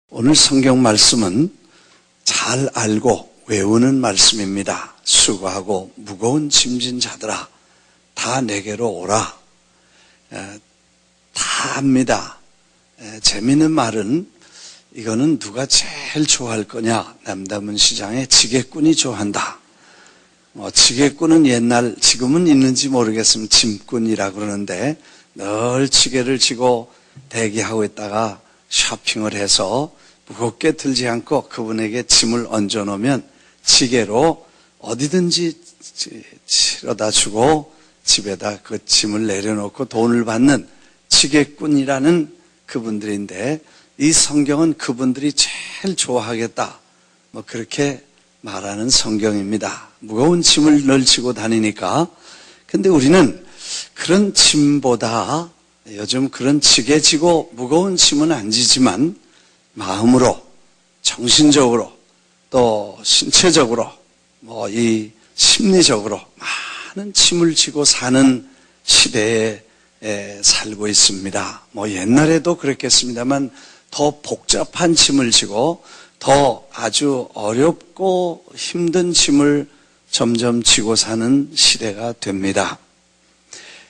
오늘 성경 말씀은 잘 알고 외우는 말씀입니다. 수고하고 무거운 짐진 자들아 다 내게로 오라. 다 압니다. 재미있는 말은 이거는 누가 제일 좋아할 거냐? 남다문 시장의 지게꾼이 좋아한다. 지게꾼은 옛날, 지금은 있는지 모르겠으면 짐꾼이라 그러는데 늘 지게를 지고 대기하고 있다가 쇼핑을 해서 무겁게 들지 않고 그분에게 짐을 얹어 놓으면 지게로 어디든지 실어다 주고 집에다 그 짐을 내려놓고 돈을 받는 지게꾼이라는 그분들인데, 이 성경은 그분들이 제일 좋아하겠다 그렇게 말하는 성경입니다. 무거운 짐을 늘 지고 다니니까. 근데 우리는 그런 짐보다 요즘 그런 지게 지고 무거운 짐은 안 지지만 마음으로, 정신적으로, 또 신체적으로, 이 심리적으로 많은 짐을 지고 사는 시대에 살고 있습니다. 옛날에도 그랬겠습니다만 더 복잡한 짐을 지고 더 아주 어렵고 힘든 짐을 점점 지고 사는 시대가 됩니다.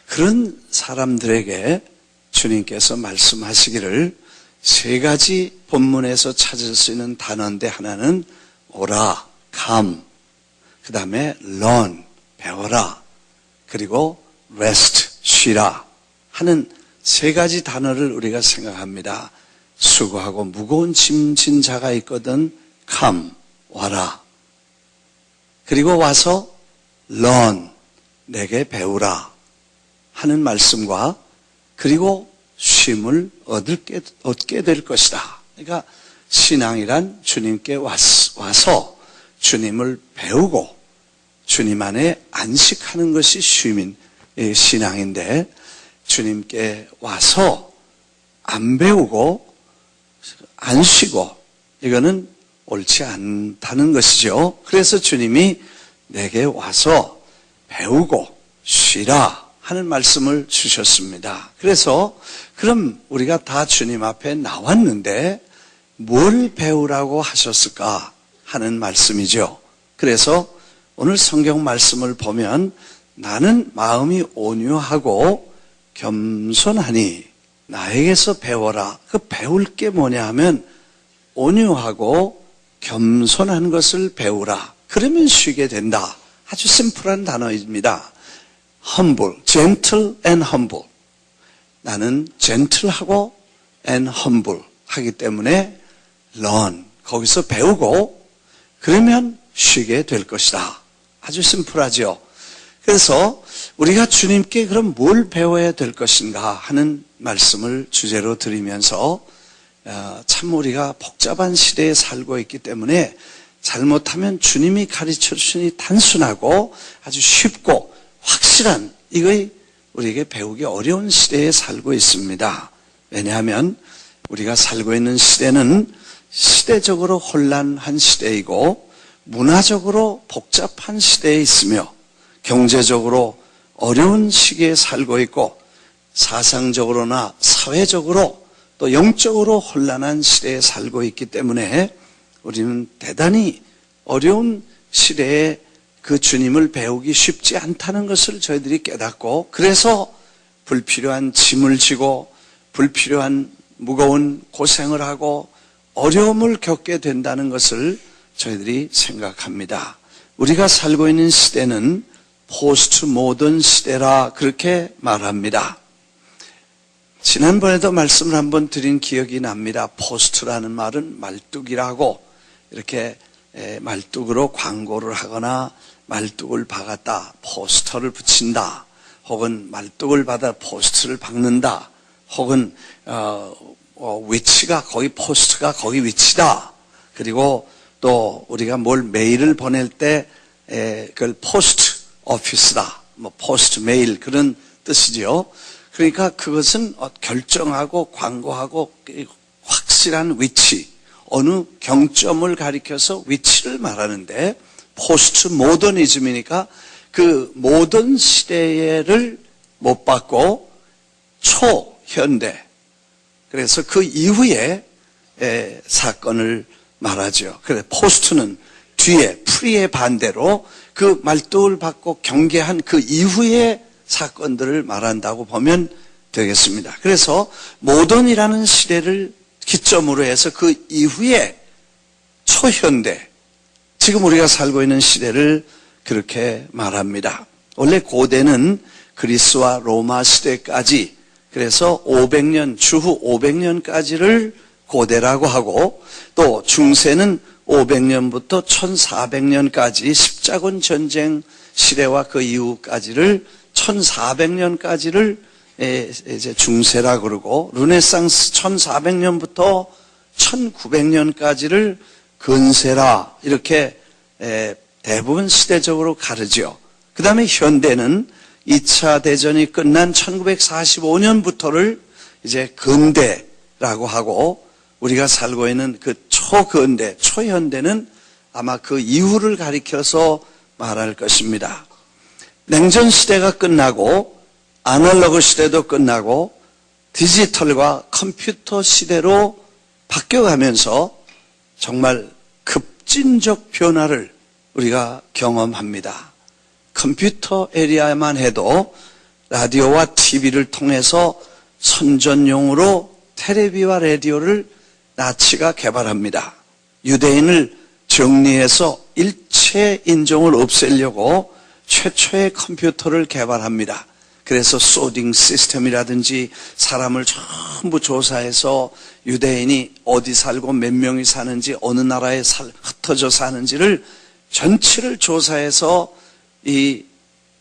그런 사람들에게 주님께서 말씀하시기를 세 가지 본문에서 찾을 수 있는 단어인데, 하나는 오라, come, 그 다음에 learn, 배워라, 그리고 rest, 쉬라 하는 세 가지 단어를 우리가 생각합니다. 수고하고 무거운 짐진 자가 있거든 come, 와라. 그리고 와서 learn, 내게 배우라 하는 말씀과, 그리고 쉼을 얻게 될 것이다. 그러니까 신앙이란 주님께 와서 주님을 배우고 주님 안에 안식하는 것이 쉼인 신앙인데, 주님께 와서 안 배우고 안 쉬고 이거는 옳지 않다는 것이죠. 그래서 주님이 내게 와서 배우고 쉬라 하는 말씀을 주셨습니다. 그래서 그럼 우리가 다 주님 앞에 나왔는데 뭘 배우라고 하셨을까 하는 말씀이죠. 그래서 오늘 성경 말씀을 보면 나는 마음이 온유하고 겸손하니 나에게서 배워라. 그 배울 게 뭐냐 하면 온유하고 겸손한 것을 배우라. 그러면 쉬게 된다. 아주 심플한 단어입니다. humble, gentle and humble. 나는 gentle하고 and humble 하기 때문에 learn, 거기서 배우고 그러면 쉬게 될 것이다. 아주 심플하죠. 그래서 우리가 주님께 그럼 뭘 배워야 될 것인가 하는 말씀을 주제로 드리면서 참 우리가 복잡한 시대에 살고 있기 때문에 잘못하면 주님이 가르쳐 주시니 단순하고 아주 쉽고 확실한 이거의 우리에게 배우기 어려운 시대에 살고 있습니다. 왜냐하면 우리가 살고 있는 시대는 시대적으로 혼란한 시대이고 문화적으로 복잡한 시대에 있으며 경제적으로 어려운 시기에 살고 있고 사상적으로나 사회적으로 또 영적으로 혼란한 시대에 살고 있기 때문에 우리는 대단히 어려운 시대에 그 주님을 배우기 쉽지 않다는 것을 저희들이 깨닫고, 그래서 불필요한 짐을 지고 불필요한 무거운 고생을 하고 어려움을 겪게 된다는 것을 저희들이 생각합니다. 우리가 살고 있는 시대는 포스트 모던 시대라 그렇게 말합니다. 지난번에도 말씀을 한번 드린 기억이 납니다. 포스트라는 말은 말뚝이라고, 이렇게 말뚝으로 광고를 하거나 말뚝을 박았다, 포스터를 붙인다, 혹은 말뚝을 받아 포스트를 박는다, 혹은 위치가 거기, 포스트가 거기 위치다. 그리고 또 우리가 뭘 메일을 보낼 때 그걸 포스트 오피스다, 포스트 메일 그런 뜻이죠. 그러니까 그것은 결정하고 광고하고 확실한 위치, 어느 경점을 가리켜서 위치를 말하는데, 포스트 모더니즘이니까 그 모던 시대를 못 받고 초현대, 그래서 그 이후에 사건을 말하죠. 그래 포스트는 뒤에 프리의 반대로 그 말뚝을 받고 경계한 그 이후의 사건들을 말한다고 보면 되겠습니다. 그래서 모던이라는 시대를 기점으로 해서 그 이후에 초현대, 지금 우리가 살고 있는 시대를 그렇게 말합니다. 원래 고대는 그리스와 로마 시대까지, 그래서 500년, 주후 500년까지를 고대라고 하고, 또 중세는 500년부터 1400년까지 십자군 전쟁 시대와 그 이후까지를 1400년까지를 이제 중세라 그러고, 르네상스 1400년부터 1900년까지를 근세라, 이렇게 대부분 시대적으로 가르죠. 그 다음에 현대는 2차 대전이 끝난 1945년부터를 이제 근대라고 하고, 우리가 살고 있는 그 초근대, 초현대는 아마 그 이후를 가리켜서 말할 것입니다. 냉전 시대가 끝나고 아날로그 시대도 끝나고 디지털과 컴퓨터 시대로 바뀌어가면서 정말 급진적 변화를 우리가 경험합니다. 컴퓨터 에리아만 해도 라디오와 TV를 통해서 선전용으로 텔레비와 라디오를 나치가 개발합니다. 유대인을 정리해서 일체 인종을 없애려고 최초의 컴퓨터를 개발합니다. 그래서 소딩 시스템이라든지 사람을 전부 조사해서 유대인이 어디 살고 몇 명이 사는지, 어느 나라에 흩어져 사는지를 전체를 조사해서 이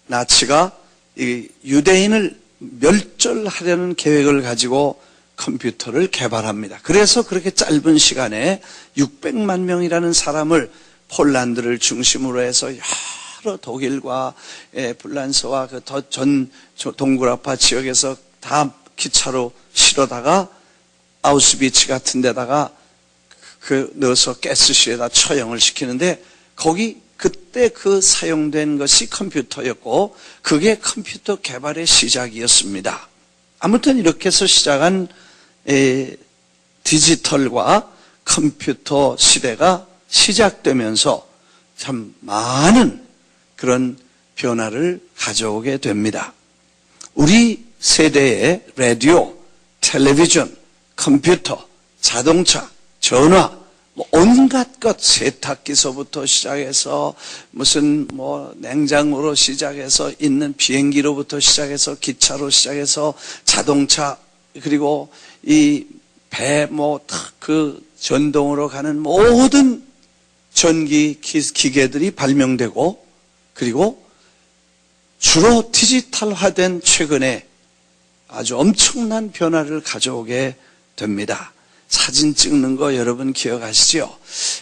나치가 이 유대인을 멸절하려는 계획을 가지고 컴퓨터를 개발합니다. 그래서 그렇게 짧은 시간에 600만 명이라는 사람을 폴란드를 중심으로 해서 여러 독일과 불란서와 그 전 동구라파 지역에서 다 기차로 실어다가 아우슈비츠 같은 데다가 그 넣어서 가스실에다 처형을 시키는데, 거기 그때 그 사용된 것이 컴퓨터였고, 그게 컴퓨터 개발의 시작이었습니다. 아무튼 이렇게 해서 시작한 디지털과 컴퓨터 시대가 시작되면서 참 많은 그런 변화를 가져오게 됩니다. 우리 세대의 라디오, 텔레비전, 컴퓨터, 자동차, 전화, 온갖 것, 세탁기서부터 시작해서 무슨 냉장고로 시작해서 있는 비행기로부터 시작해서 기차로 시작해서 자동차, 그리고 이 배 그 전동으로 가는 모든 전기 기계들이 발명되고, 그리고 주로 디지털화된 최근에 아주 엄청난 변화를 가져오게 됩니다. 사진 찍는 거 여러분 기억하시죠?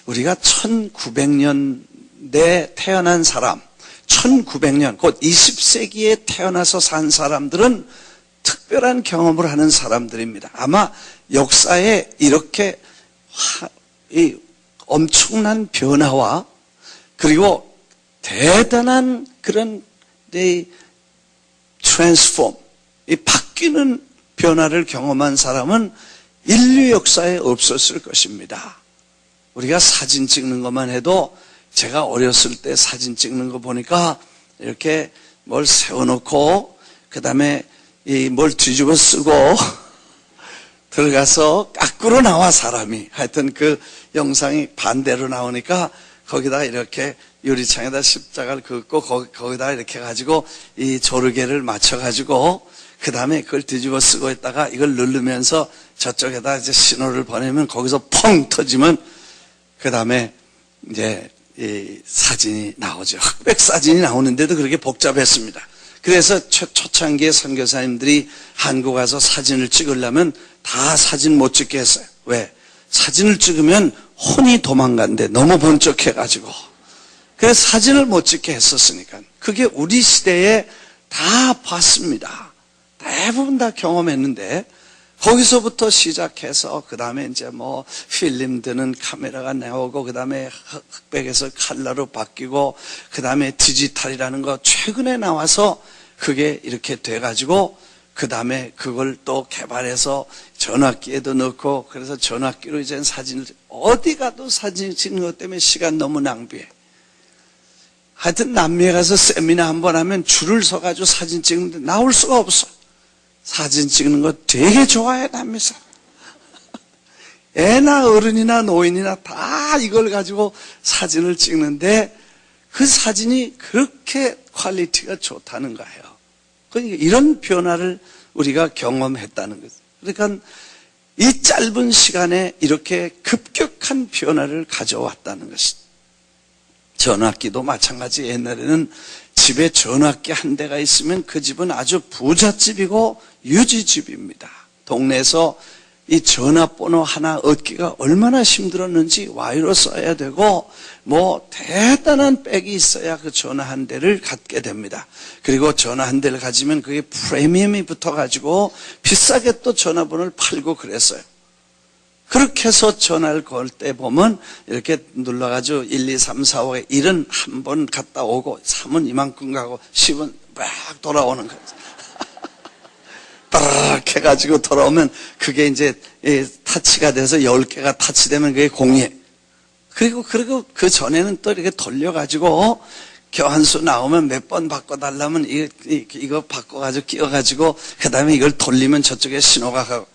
우리가 1900년대에 태어난 사람, 1900년, 곧 20세기에 태어나서 산 사람들은 특별한 경험을 하는 사람들입니다. 아마 역사에 이렇게 이 엄청난 변화와 그리고 대단한 그런 트랜스폼, 이 바뀌는 변화를 경험한 사람은 인류 역사에 없었을 것입니다. 우리가 사진 찍는 것만 해도, 제가 어렸을 때 사진 찍는 거 보니까 이렇게 뭘 세워놓고 그 다음에 뭘 뒤집어 쓰고 들어가서 깎으로 나와 사람이. 하여튼 그 영상이 반대로 나오니까 거기다 이렇게 유리창에다 십자가를 긋고 거기다 이렇게 가지고 이 조르개를 맞춰가지고 그 다음에 그걸 뒤집어 쓰고 있다가 이걸 누르면서 저쪽에다 이제 신호를 보내면 거기서 펑 터지면 그 다음에 이제 이 사진이 나오죠. 흑백 사진이 나오는데도 그렇게 복잡했습니다. 그래서 초창기에 선교사님들이 한국 와서 사진을 찍으려면 다 사진 못 찍게 했어요. 왜? 사진을 찍으면 혼이 도망간대. 너무 번쩍해가지고. 그래서 사진을 못 찍게 했었으니까. 그게 우리 시대에 다 봤습니다. 대부분 다 경험했는데, 거기서부터 시작해서 그 다음에 이제 필름 드는 카메라가 나오고, 그 다음에 흑백에서 컬러로 바뀌고, 그 다음에 디지털이라는 거 최근에 나와서 그게 이렇게 돼가지고, 그 다음에 그걸 또 개발해서 전화기에도 넣고, 그래서 전화기로 이제 사진을, 어디 가도 사진 찍는 것 때문에 시간 너무 낭비해. 하여튼 남미에 가서 세미나 한번 하면 줄을 서가지고 사진 찍는데 나올 수가 없어. 사진 찍는 거 되게 좋아해, 남미 사람. 애나 어른이나 노인이나 다 이걸 가지고 사진을 찍는데 그 사진이 그렇게 퀄리티가 좋다는 거예요. 그러니까 이런 변화를 우리가 경험했다는 거죠. 그러니까 이 짧은 시간에 이렇게 급격한 변화를 가져왔다는 것입니다. 전화기도 마찬가지. 옛날에는 집에 전화기 한 대가 있으면 그 집은 아주 부잣집이고 유지집입니다. 동네에서 이 전화번호 하나 얻기가 얼마나 힘들었는지 와이로 써야 되고 뭐 대단한 백이 있어야 그 전화 한 대를 갖게 됩니다. 그리고 전화 한 대를 가지면 그게 프리미엄이 붙어가지고 비싸게 또 전화번호를 팔고 그랬어요. 그렇게 해서 전화를 걸 때 보면 이렇게 눌러가지고 1, 2, 3, 4, 5에 1은 한 번 갔다 오고 3은 이만큼 가고 10은 막 돌아오는 거죠. 따라락 해가지고 돌아오면 그게 이제 타치가 돼서 10개가 타치되면 그게 공이에요. 그리고 그 전에는 또 이렇게 돌려가지고 교환수 나오면 몇 번 바꿔달라면 이거 바꿔가지고 끼워가지고 그 다음에 이걸 돌리면 저쪽에 신호가 가고,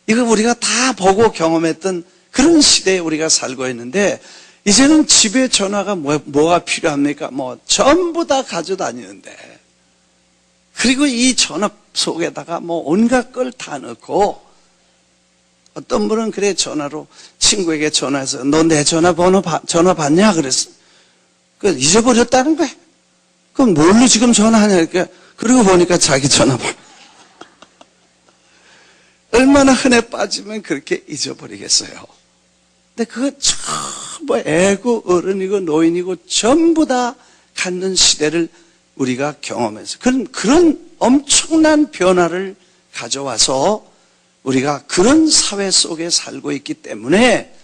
이거 우리가 다 보고 경험했던 그런 시대에 우리가 살고 있는데, 이제는 집에 전화가 뭐가 필요합니까? 뭐 전부 다 가져다니는데, 그리고 이 전화 속에다가 뭐 온갖 걸 다 넣고, 어떤 분은 그래 전화로 친구에게 전화해서 너 내 전화번호 전화 받냐 그랬어. 그 잊어버렸다는 거야. 그럼 뭘로 지금 전화하냐? 그리고 보니까 자기 전화번호. 얼마나 흔해 빠지면 그렇게 잊어버리겠어요. 근데 그거 전부 애고 어른이고 노인이고 전부 다 갖는 시대를 우리가 경험해서 그런 엄청난 변화를 가져와서 우리가 그런 사회 속에 살고 있기 때문에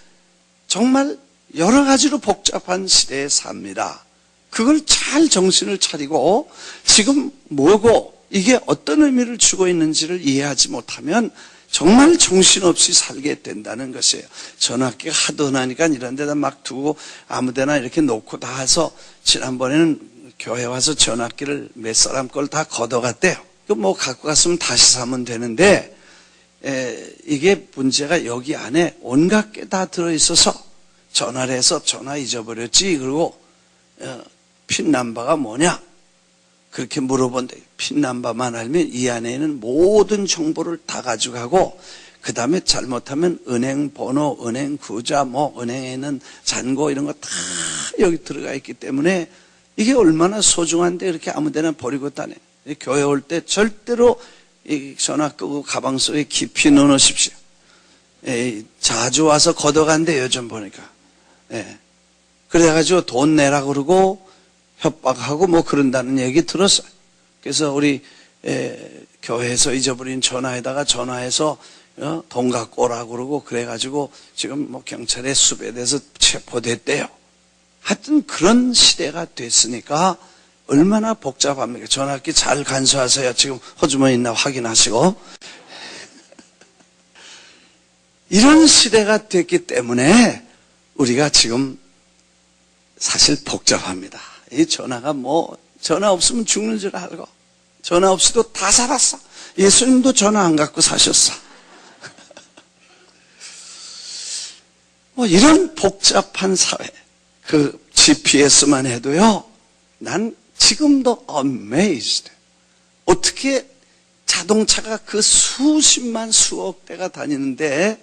정말 여러 가지로 복잡한 시대에 삽니다. 그걸 잘 정신을 차리고 지금 뭐고 이게 어떤 의미를 주고 있는지를 이해하지 못하면 정말 정신없이 살게 된다는 것이에요. 전화기가 하도 나니까 이런 데다 막 두고 아무 데나 이렇게 놓고 다 해서 지난번에는 교회 와서 전화기를 몇 사람 걸 다 걷어갔대요. 그 뭐 갖고 갔으면 다시 사면 되는데 이게 문제가 여기 안에 온갖 게 다 들어있어서 전화를 해서 전화 잊어버렸지. 그리고 핀 넘버가 뭐냐? 그렇게 물어본대. 핀 넘버만 알면 이 안에 있는 모든 정보를 다 가져가고 그 다음에 잘못하면 은행 번호, 은행 구자, 뭐 은행에 있는 잔고 이런 거 다 여기 들어가 있기 때문에 이게 얼마나 소중한데 이렇게 아무 데나 버리고 다녀. 교회 올 때 절대로 이 전화 끄고 가방 속에 깊이 넣어놓으십시오. 자주 와서 걷어간대 요즘 보니까. 그래가지고 돈 내라 그러고 협박하고 뭐 그런다는 얘기 들었어요. 그래서 우리 교회에서 잊어버린 전화에다가 전화해서 돈 갖고 오라고 그러고 그래가지고 지금 뭐 경찰에 수배돼서 체포됐대요. 하여튼 그런 시대가 됐으니까 얼마나 복잡합니까? 전화기 잘 간수하세요. 지금 호주머니 있나 확인하시고. 이런 시대가 됐기 때문에 우리가 지금 사실 복잡합니다. 이 전화가 뭐 전화 없으면 죽는 줄 알고 전화 없이도 다 살았어. 예수님도 전화 안 갖고 사셨어. 뭐 이런 복잡한 사회, 그 GPS만 해도요, 난 지금도 amazed. 어떻게 자동차가 그 수십만 수억 대가 다니는데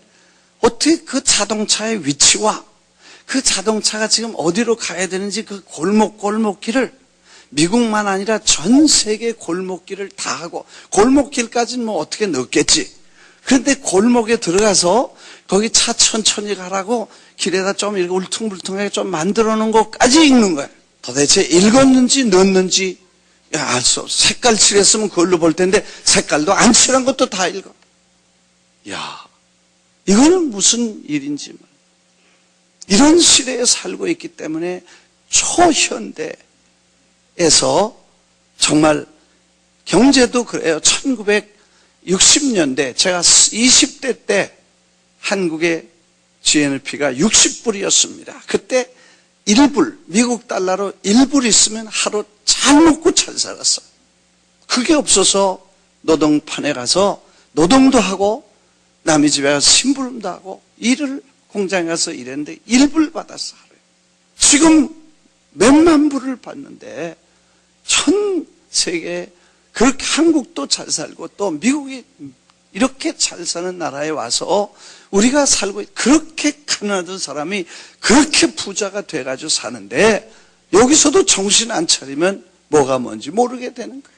어떻게 그 자동차의 위치와 그 자동차가 지금 어디로 가야 되는지 그 골목길을 미국만 아니라 전 세계 골목길을 다 하고, 골목길까지는 뭐 어떻게 넣겠지. 그런데 골목에 들어가서 거기 차 천천히 가라고 길에다 좀 이렇게 울퉁불퉁하게 좀 만들어 놓은 것까지 읽는 거야. 도대체 읽었는지 넣었는지 알 수 없어. 색깔 칠했으면 그걸로 볼 텐데 색깔도 안 칠한 것도 다 읽어. 야, 이거는 무슨 일인지. 이런 시대에 살고 있기 때문에 초현대에서 정말 경제도 그래요. 60년대 제가 20대 때 한국의 GNP가 60불이었습니다. 그때 1불, 미국 달러로 1불 있으면 하루 잘 먹고 잘 살았어요. 그게 없어서 노동판에 가서 노동도 하고 남의 집에 가서 심부름도 하고 일을 공장에 가서 일했는데 1불 받았어 하루에. 지금 몇만 불을 받는데 전 세계 그렇게 한국도 잘 살고 또 미국이 이렇게 잘 사는 나라에 와서 우리가 살고 그렇게 가난하던 사람이 그렇게 부자가 돼가지고 사는데 여기서도 정신 안 차리면 뭐가 뭔지 모르게 되는 거예요.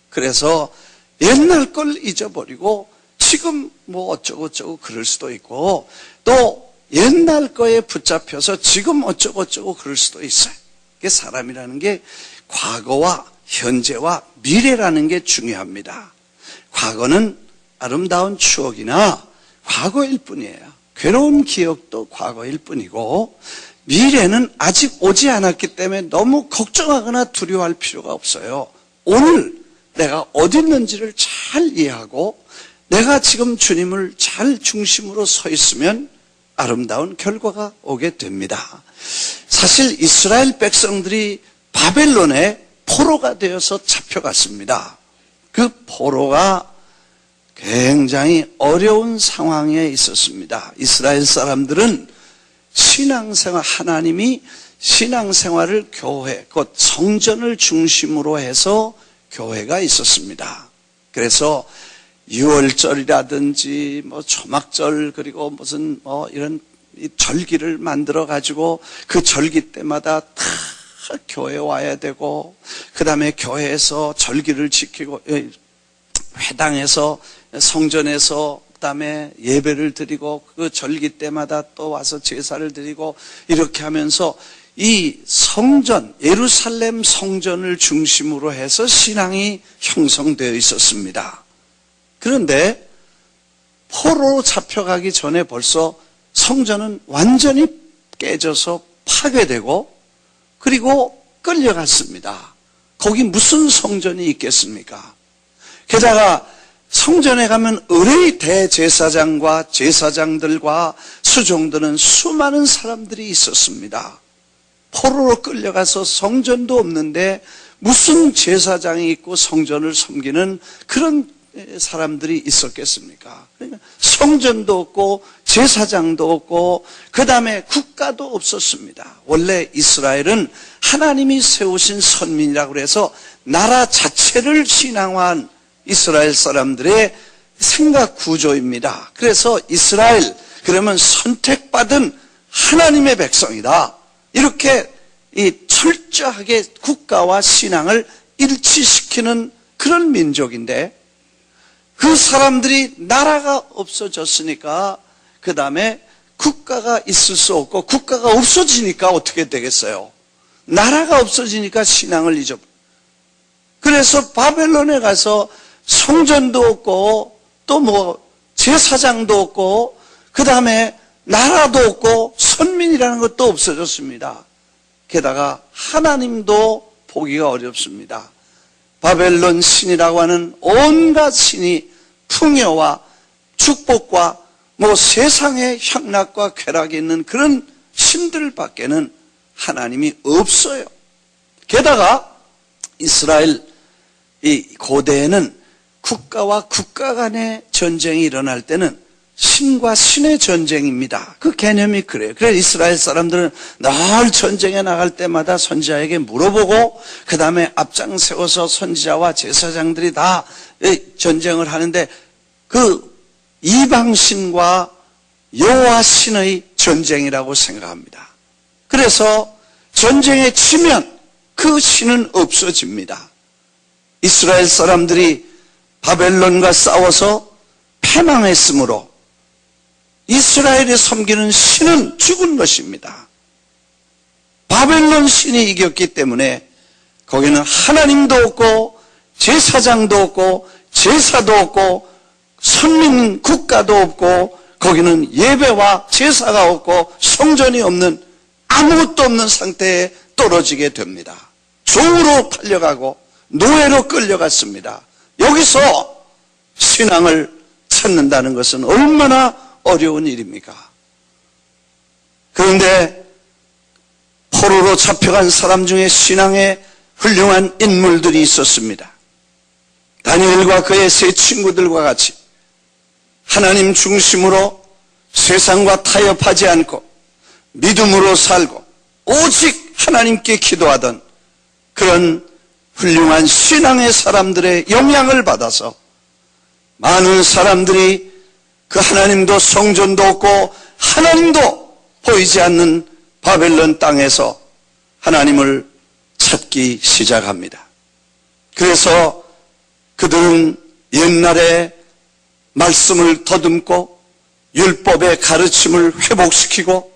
그래서 옛날 걸 잊어버리고 지금 뭐 어쩌고저쩌고 그럴 수도 있고 또 옛날 거에 붙잡혀서 지금 어쩌고저쩌고 그럴 수도 있어요. 이게 사람이라는 게 과거와 현재와 미래라는 게 중요합니다. 과거는 아름다운 추억이나 과거일 뿐이에요. 괴로운 기억도 과거일 뿐이고 미래는 아직 오지 않았기 때문에 너무 걱정하거나 두려워할 필요가 없어요. 오늘 내가 어디 있는지를 잘 이해하고 내가 지금 주님을 잘 중심으로 서 있으면 아름다운 결과가 오게 됩니다. 사실 이스라엘 백성들이 바벨론에 포로가 되어서 잡혀갔습니다. 그 포로가 굉장히 어려운 상황에 있었습니다. 이스라엘 사람들은 신앙생활, 하나님이 신앙생활을 교회, 곧 성전을 중심으로 해서 교회가 있었습니다. 그래서 유월절이라든지 뭐 초막절 그리고 무슨 이런 절기를 만들어 가지고 그 절기 때마다 다 교회에 와야 되고 그 다음에 교회에서 절기를 지키고 회당에서 성전에서 그 다음에 예배를 드리고 그 절기 때마다 또 와서 제사를 드리고 이렇게 하면서 이 성전, 예루살렘 성전을 중심으로 해서 신앙이 형성되어 있었습니다. 그런데 포로로 잡혀가기 전에 벌써 성전은 완전히 깨져서 파괴되고 그리고 끌려갔습니다. 거기 무슨 성전이 있겠습니까? 게다가 성전에 가면 의뢰의 대제사장과 제사장들과 수종들은 수많은 사람들이 있었습니다. 포로로 끌려가서 성전도 없는데 무슨 제사장이 있고 성전을 섬기는 그런 사람들이 있었겠습니까? 그러니까 성전도 없고 제사장도 없고 그 다음에 국가도 없었습니다. 원래 이스라엘은 하나님이 세우신 선민이라고 해서 나라 자체를 신앙화한 이스라엘 사람들의 생각 구조입니다. 그래서 이스라엘 그러면 선택받은 하나님의 백성이다. 이렇게 철저하게 국가와 신앙을 일치시키는 그런 민족인데 그 사람들이 나라가 없어졌으니까 그 다음에 국가가 있을 수 없고 국가가 없어지니까 어떻게 되겠어요? 나라가 없어지니까 신앙을 잊어버려요. 그래서 바벨론에 가서 성전도 없고 또 뭐 제사장도 없고 그 다음에 나라도 없고 선민이라는 것도 없어졌습니다. 게다가 하나님도 보기가 어렵습니다. 바벨론 신이라고 하는 온갖 신이 풍요와 축복과 뭐 세상의 향락과 쾌락이 있는 그런 신들밖에는 하나님이 없어요. 게다가 이스라엘 이 고대에는 국가와 국가 간의 전쟁이 일어날 때는 신과 신의 전쟁입니다. 그 개념이 그래요. 그래서 이스라엘 사람들은 늘 전쟁에 나갈 때마다 선지자에게 물어보고 그 다음에 앞장 세워서 선지자와 제사장들이 다 전쟁을 하는데 그 이방신과 여호와 신의 전쟁이라고 생각합니다. 그래서 전쟁에 치면 그 신은 없어집니다. 이스라엘 사람들이 바벨론과 싸워서 패망했으므로 이스라엘이 섬기는 신은 죽은 것입니다. 바벨론 신이 이겼기 때문에 거기는 하나님도 없고 제사장도 없고 제사도 없고 선민 국가도 없고 거기는 예배와 제사가 없고 성전이 없는 아무것도 없는 상태에 떨어지게 됩니다. 종으로 팔려가고 노예로 끌려갔습니다. 여기서 신앙을 찾는다는 것은 얼마나 어려운 일입니까? 그런데 포로로 잡혀간 사람 중에 신앙의 훌륭한 인물들이 있었습니다. 다니엘과 그의 세 친구들과 같이 하나님 중심으로 세상과 타협하지 않고 믿음으로 살고 오직 하나님께 기도하던 그런 훌륭한 신앙의 사람들의 영향을 받아서 많은 사람들이 그 하나님도 성전도 없고 하나님도 보이지 않는 바벨론 땅에서 하나님을 찾기 시작합니다. 그래서 그들은 옛날에 말씀을 더듬고 율법의 가르침을 회복시키고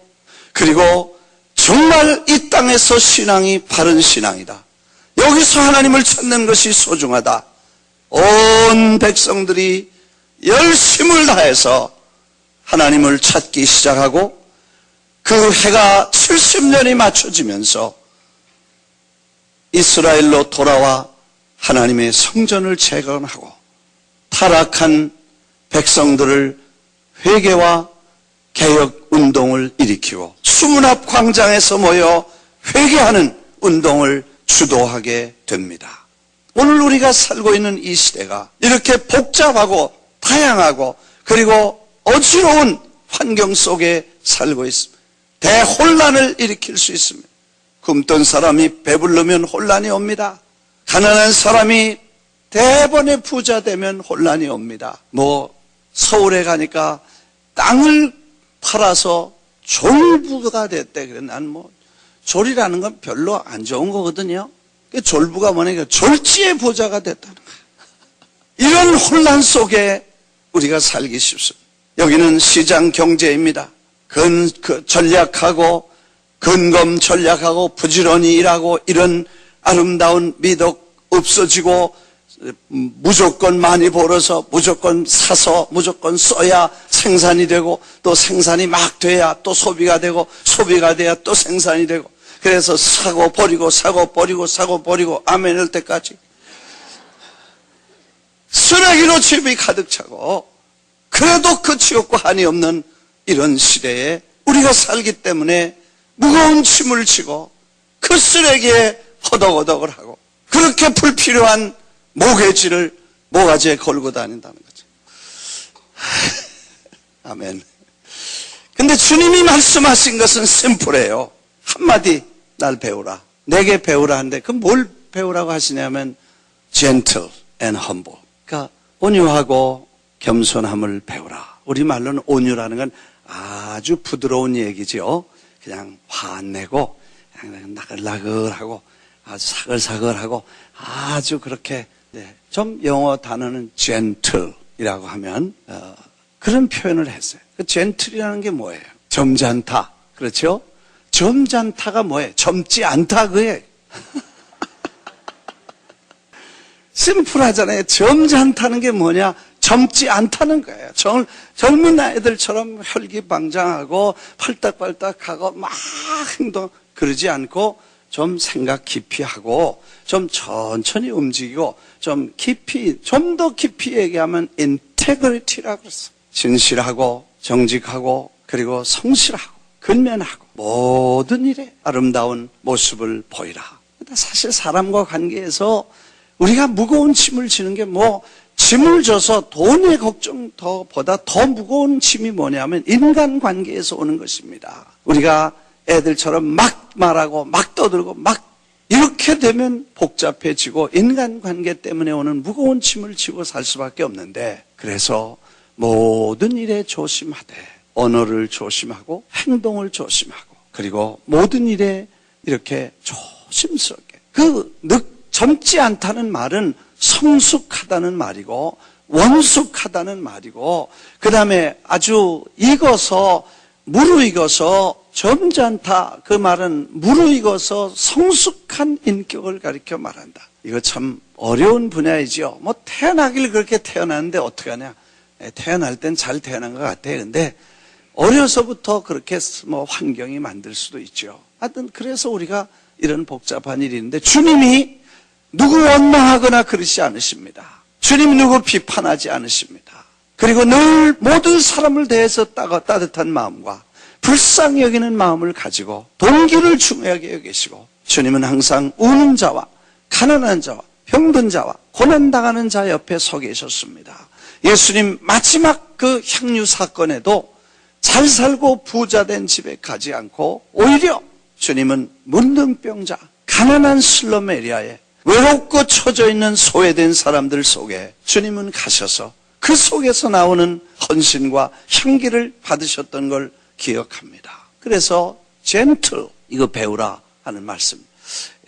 그리고 정말 이 땅에서 신앙이 바른 신앙이다. 여기서 하나님을 찾는 것이 소중하다. 온 백성들이 열심을 다해서 하나님을 찾기 시작하고 그 해가 70년이 맞춰지면서 이스라엘로 돌아와 하나님의 성전을 재건하고 타락한 백성들을 회개와 개혁 운동을 일으키고 수문 앞 광장에서 모여 회개하는 운동을 주도하게 됩니다. 오늘 우리가 살고 있는 이 시대가 이렇게 복잡하고 다양하고 그리고 어지러운 환경 속에 살고 있습니다. 대혼란을 일으킬 수 있습니다. 굶던 사람이 배부르면 혼란이 옵니다. 가난한 사람이 대번에 부자 되면 혼란이 옵니다. 서울에 가니까 땅을 팔아서 졸부가 됐대. 그래. 난 졸이라는 건 별로 안 좋은 거거든요. 졸부가 뭐냐면 졸지의 부자가 됐다는 거예요. 이런 혼란 속에 우리가 살기 쉽습니다. 여기는 시장 경제입니다. 전략하고 근검 전략하고 부지런히 일하고 이런 아름다운 미덕 없어지고 무조건 많이 벌어서 무조건 사서 무조건 써야 생산이 되고 또 생산이 막 돼야 또 소비가 되고 소비가 돼야 또 생산이 되고 그래서 사고 버리고 사고 버리고 사고 버리고 아멘 할 때까지 쓰레기로 집이 가득 차고 그래도 끝이 없고 한이 없는 이런 시대에 우리가 살기 때문에 무거운 짐을 지고 그 쓰레기에 허덕허덕을 하고 그렇게 불필요한 모가지에 걸고 다닌다는 거죠. 아멘. 근데 주님이 말씀하신 것은 심플해요. 한마디 날 배우라. 내게 배우라 하는데 그 뭘 배우라고 하시냐면 gentle and humble. 그러니까 온유하고 겸손함을 배우라. 우리말로는 온유라는 건 아주 부드러운 얘기죠. 그냥 화 안 내고 그냥 나글나글하고 아주 사글사글하고 아주 그렇게 좀 영어 단어는 gentle이라고 하면 그런 표현을 했어요. 그 gentle이라는 게 뭐예요? 점잖다. 그렇죠? 점잖다가 뭐예요? 젊지 않다 그게. 심플하잖아요. 점잖다는 게 뭐냐? 젊지 않다는 거예요. 젊은 아이들처럼 혈기방장하고 팔딱팔딱하고 막 행동 그러지 않고 좀 생각 깊이 하고 좀 천천히 움직이고 좀 더 깊이 얘기하면 인테그리티라고 그랬어요. 진실하고 정직하고 그리고 성실하고 근면하고 모든 일에 아름다운 모습을 보이라. 사실 사람과 관계에서 우리가 무거운 짐을 지는 게 짐을 져서 돈의 걱정보다 더 무거운 짐이 뭐냐면 인간관계에서 오는 것입니다. 우리가 애들처럼 막 말하고 막 떠들고 막 이렇게 되면 복잡해지고 인간관계 때문에 오는 무거운 짐을 지고 살 수밖에 없는데 그래서 모든 일에 조심하되 언어를 조심하고 행동을 조심하고 그리고 모든 일에 이렇게 조심스럽게 젊지 않다는 말은 성숙하다는 말이고 원숙하다는 말이고 그 다음에 아주 무르익어서 젊지 않다 그 말은 무르익어서 성숙한 인격을 가리켜 말한다. 이거 참 어려운 분야이죠. 태어나길 그렇게 태어났는데 어떡하냐. 태어날 땐 잘 태어난 것 같아. 근데 어려서부터 그렇게 환경이 만들 수도 있죠. 하여튼 그래서 우리가 이런 복잡한 일이 있는데 주님이 누구 원망하거나 그러지 않으십니다. 주님 누구 비판하지 않으십니다. 그리고 늘 모든 사람을 대해서 따뜻한 마음과 불쌍히 여기는 마음을 가지고 동기를 중요하게 여기시고, 주님은 항상 우는 자와 가난한 자와 병든 자와 고난당하는 자 옆에 서 계셨습니다. 예수님 마지막 그 향유 사건에도 잘 살고 부자 된 집에 가지 않고 오히려 주님은 문둥병자, 가난한 슬럼 에리아에 외롭고 처져 있는 소외된 사람들 속에 주님은 가셔서 그 속에서 나오는 헌신과 향기를 받으셨던 걸 기억합니다. 그래서 젠틀, 이거 배우라 하는 말씀.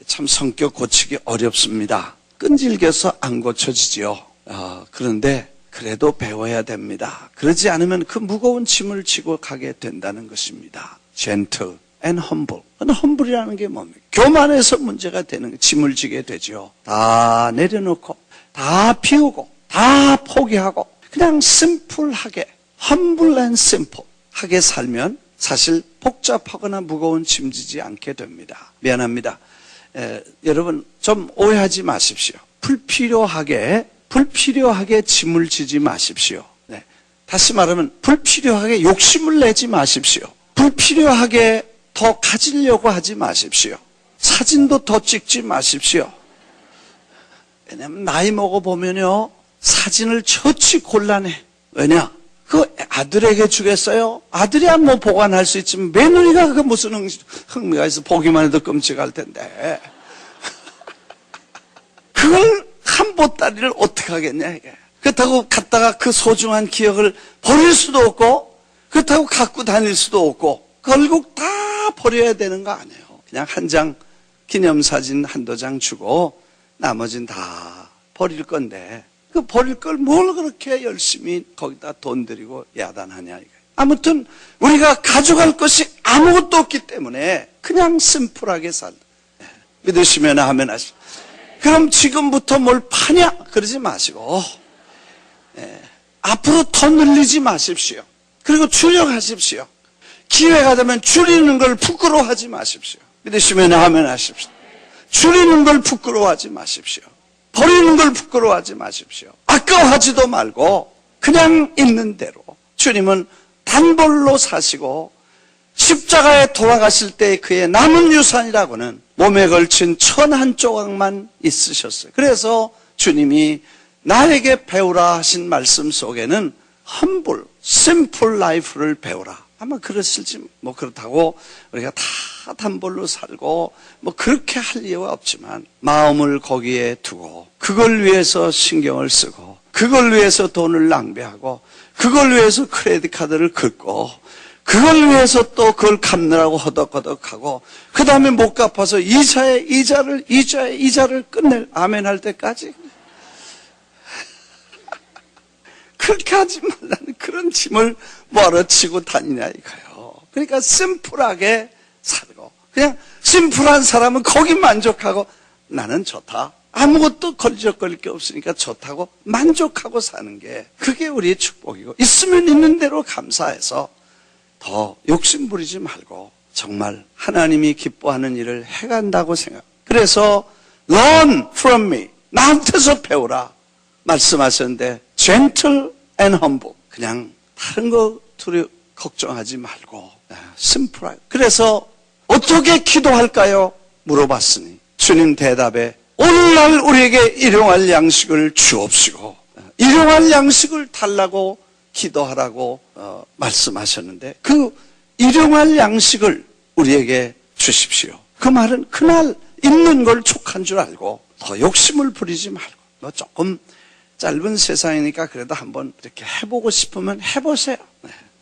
참 성격 고치기 어렵습니다. 끈질겨서 안 고쳐지지요. 그런데 그래도 배워야 됩니다. 그러지 않으면 그 무거운 짐을 지고 가게 된다는 것입니다. gentle and humble. humble이라는 게 뭡니까? 교만해서 문제가 되는, 짐을 지게 되죠. 다 내려놓고, 다 비우고, 다 포기하고, 그냥 심플하게, humble and simple 하게 살면 사실 복잡하거나 무거운 짐지지 않게 됩니다. 미안합니다. 여러분 좀 오해하지 마십시오. 불필요하게 짐을 지지 마십시오. 네. 다시 말하면 불필요하게 욕심을 내지 마십시오. 불필요하게 더 가지려고 하지 마십시오. 사진도 더 찍지 마십시오. 왜냐하면 나이 먹어보면요, 사진을 처치 곤란해. 왜냐? 그 아들에게 주겠어요? 아들이야 뭐 보관할 수 있지만 며느리가 그 무슨 흥미가 있어. 보기만 해도 끔찍할 텐데. 그걸 한 보따리를 어떻게 하겠냐 이게. 그렇다고 갖다가 그 소중한 기억을 버릴 수도 없고, 그렇다고 갖고 다닐 수도 없고, 결국 다 버려야 되는 거 아니에요. 그냥 한 장 기념사진 한두 장 주고 나머지는 다 버릴 건데, 그 버릴 걸 뭘 그렇게 열심히 거기다 돈 들이고 야단하냐 이거예요. 아무튼 우리가 가져갈 것이 아무것도 없기 때문에 그냥 심플하게 살다. 믿으시면 하면 하십시오. 그럼 지금부터 뭘 파냐 그러지 마시고, 앞으로 더 늘리지 마십시오. 그리고 줄여가십시오. 기회가 되면 줄이는 걸 부끄러워하지 마십시오. 믿으시면 하면 하십시오. 줄이는 걸 부끄러워하지 마십시오. 버리는 걸 부끄러워하지 마십시오. 아까워하지도 말고 그냥 있는 대로. 주님은 단벌로 사시고 십자가에 돌아가실 때 그의 남은 유산이라고는 몸에 걸친 천 한 조각만 있으셨어요. 그래서 주님이 나에게 배우라 하신 말씀 속에는 humble, simple life를 배우라. 아마 그러실지, 뭐 그렇다고 우리가 다 단벌로 살고 뭐 그렇게 할 이유가 없지만, 마음을 거기에 두고 그걸 위해서 신경을 쓰고 그걸 위해서 돈을 낭비하고 그걸 위해서 크레딧 카드를 긁고 그걸 위해서 또 그걸 갚느라고 허덕허덕하고 그 다음에 못 갚아서 이자의 이자를 끝낼 아멘 할 때까지 그렇게 하지 말라는 그런 짐을 뭐하러 치고 다니냐 이거예요. 그러니까 심플하게 살고, 그냥 심플한 사람은 거기 만족하고 나는 좋다. 아무것도 걸적거릴 게 없으니까 좋다고 만족하고 사는 게, 그게 우리의 축복이고, 있으면 있는 대로 감사해서 더 욕심 부리지 말고 정말 하나님이 기뻐하는 일을 해간다고 생각. 그래서 learn from me, 나한테서 배우라 말씀하셨는데, gentle and humble, 그냥 다른 거 걱정하지 말고 심플하게. 그래서 어떻게 기도할까요? 물어봤으니 주님 대답에 오늘날 우리에게 일용할 양식을 주옵시고, 일용할 양식을 달라고 기도하라고 말씀하셨는데, 그 일용할 양식을 우리에게 주십시오. 그 말은 그날 있는 걸 족한 줄 알고 더 욕심을 부리지 말고, 뭐 조금 짧은 세상이니까 그래도 한번 이렇게 해보고 싶으면 해보세요.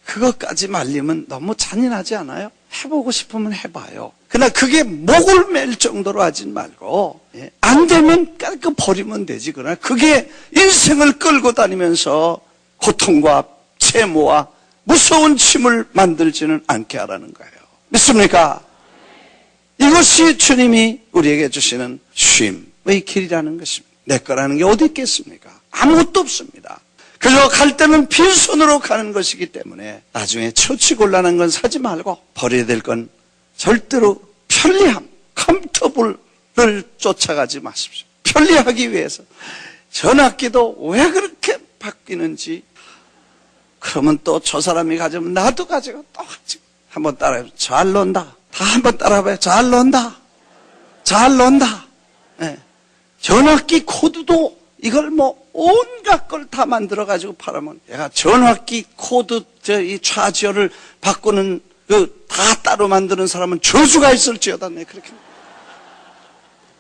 그것까지 말리면 너무 잔인하지 않아요? 해보고 싶으면 해봐요. 그러나 그게 목을 맬 정도로 하진 말고, 안 되면 깔끔 버리면 되지. 그러나 그게 인생을 끌고 다니면서 고통과 채무와 무서운 짐을 만들지는 않게 하라는 거예요. 믿습니까? 이것이 주님이 우리에게 주시는 쉼의 길이라는 것입니다. 내 거라는 게 어디 있겠습니까? 아무것도 없습니다. 그저 갈 때는 빈손으로 가는 것이기 때문에 나중에 처치곤란한 건 사지 말고, 버려야 될 건 절대로 편리함, 컴포터블을 쫓아가지 마십시오. 편리하기 위해서 전학기도 왜 그렇게 바뀌는지. 그러면 또 저 사람이 가지면 나도 가지고 또 가지고. 한번 따라해봐요. 잘 논다. 다 한번 따라해봐요. 잘 논다. 잘 논다. 네. 전학기 코드도 이걸 뭐 온갖 걸 다 만들어가지고 팔아면, 내가 전학기 코드, 이 좌지어를 바꾸는 다 따로 만드는 사람은 저주가 있을지어다. 네, 그렇게.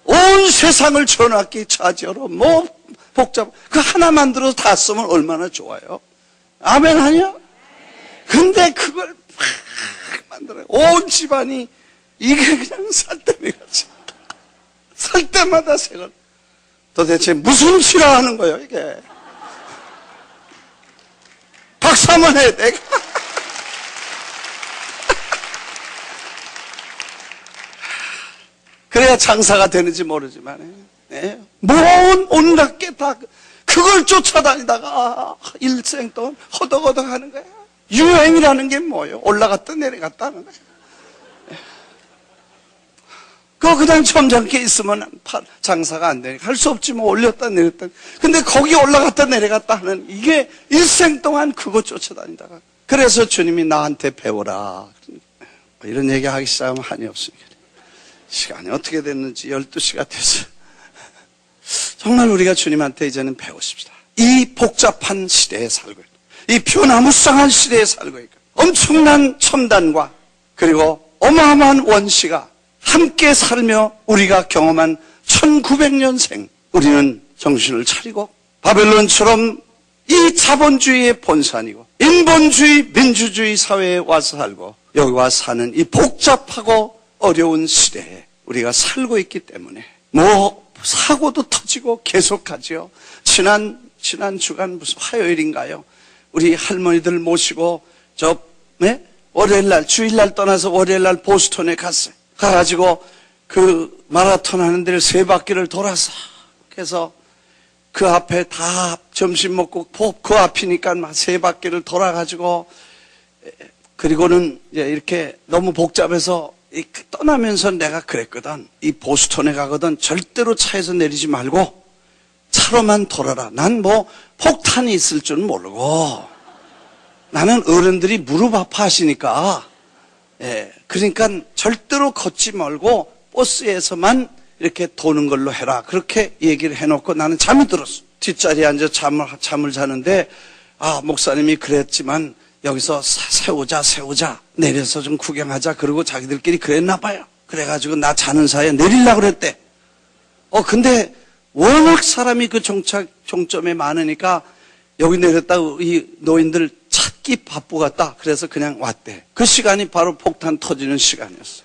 온 세상을 전학기 좌지어로 뭐 복잡, 그 하나 만들어서 다 쓰면 얼마나 좋아요. 아멘 아니야? 근데 그걸 막 만들어요. 온 집안이 이게 그냥 살때매같이 살 때마다 새걸. 도대체 무슨 싫어하는 거예요 이게? 박수 한번 해야 돼. 그래야 장사가 되는지 모르지만, 네. 온갖 게 다 그걸 쫓아다니다가 일생 동안 허덕허덕 하는 거야. 유행이라는 게 뭐예요? 올라갔다 내려갔다 하는 거야. 그거 그냥 점잖게 있으면 장사가 안 되니까 할 수 없지 뭐. 올렸다 내렸다. 근데 거기 올라갔다 내려갔다 하는, 이게 일생 동안 그거 쫓아다니다가. 그래서 주님이 나한테 배워라. 이런 얘기 하기 시작하면 한이 없으니까. 시간이 어떻게 됐는지 12시가 됐어요. 정말 우리가 주님한테 이제는 배우십시다. 이 복잡한 시대에 살고 있고, 이 변화무쌍한 시대에 살고 있고, 엄청난 첨단과 그리고 어마어마한 원시가 함께 살며 우리가 경험한 1900년생, 우리는 정신을 차리고 바벨론처럼 이 자본주의의 본산이고 인본주의, 민주주의 사회에 와서 살고 여기 와서 사는 이 복잡하고 어려운 시대에 우리가 살고 있기 때문에 뭐 사고도 터지고 계속하죠. 지난 주간 무슨 화요일인가요? 우리 할머니들 모시고 월요일날, 주일날 떠나서 월요일날 보스턴에 갔어요. 가가지고 그 마라톤 하는 데를 3바퀴를 돌아서, 그래서 그 앞에 다 점심 먹고 그 앞이니까 막 3바퀴를 돌아가지고, 그리고는 이제 이렇게 너무 복잡해서 떠나면서 내가 그랬거든. 이 보스턴에 가거든 절대로 차에서 내리지 말고 차로만 돌아라. 난 뭐 폭탄이 있을 줄은 모르고, 나는 어른들이 무릎 아파하시니까, 그러니까 절대로 걷지 말고 버스에서만 이렇게 도는 걸로 해라. 그렇게 얘기를 해놓고 나는 잠이 들었어. 뒷자리에 앉아 잠을 자는데, 목사님이 그랬지만 여기서 세우자 내려서 좀 구경하자. 그러고 자기들끼리 그랬나 봐요. 그래가지고 나 자는 사이에 내리려고 그랬대. 근데 워낙 사람이 그 종점에 많으니까 여기 내렸다고 이 노인들 찾기 바쁘겠다. 그래서 그냥 왔대. 그 시간이 바로 폭탄 터지는 시간이었어.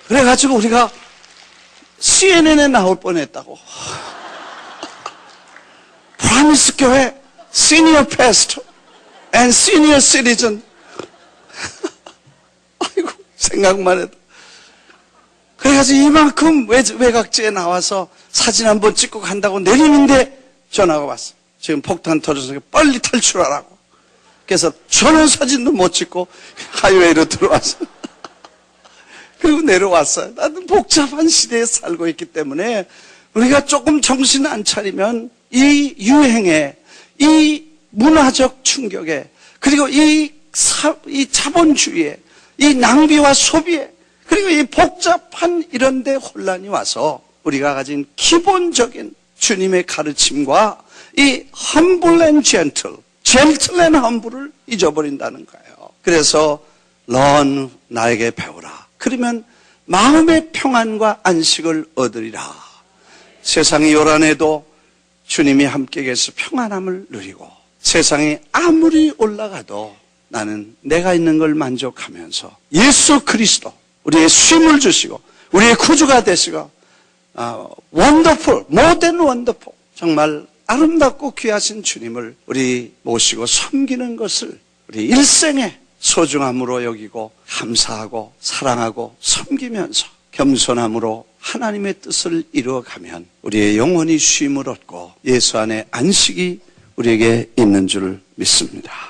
그래가지고 우리가 CNN에 나올 뻔했다고. 프라미스 교회 시니어 패스터 and senior citizen. 아이고, 생각만 해도. 그래가지고 이만큼 외곽지에 나와서 사진 한번 찍고 간다고 내리는데 전화가 왔어. 지금 폭탄 터져서 빨리 탈출하라고. 그래서 전원 사진도 못 찍고 하이웨이로 들어와서 그리고 내려왔어요. 나도 복잡한 시대에 살고 있기 때문에 우리가 조금 정신 안 차리면 이 유행에, 이 문화적 충격에, 그리고 이 자본주의에, 이 낭비와 소비에, 그리고 이 복잡한 이런 데 혼란이 와서 우리가 가진 기본적인 주님의 가르침과 이 humble and gentle and humble을 잊어버린다는 거예요. 그래서 넌 나에게 배우라. 그러면 마음의 평안과 안식을 얻으리라. 세상이 요란해도 주님이 함께 계셔서 평안함을 누리고, 세상이 아무리 올라가도 나는 내가 있는 걸 만족하면서 예수 그리스도 우리의 쉼을 주시고 우리의 구주가 되시고 wonderful, more than wonderful, 정말 아름답고 귀하신 주님을 우리 모시고 섬기는 것을 우리 일생의 소중함으로 여기고 감사하고 사랑하고 섬기면서 겸손함으로 하나님의 뜻을 이루어가면 우리의 영혼이 쉼을 얻고 예수 안에 안식이 우리에게 있는 줄 믿습니다.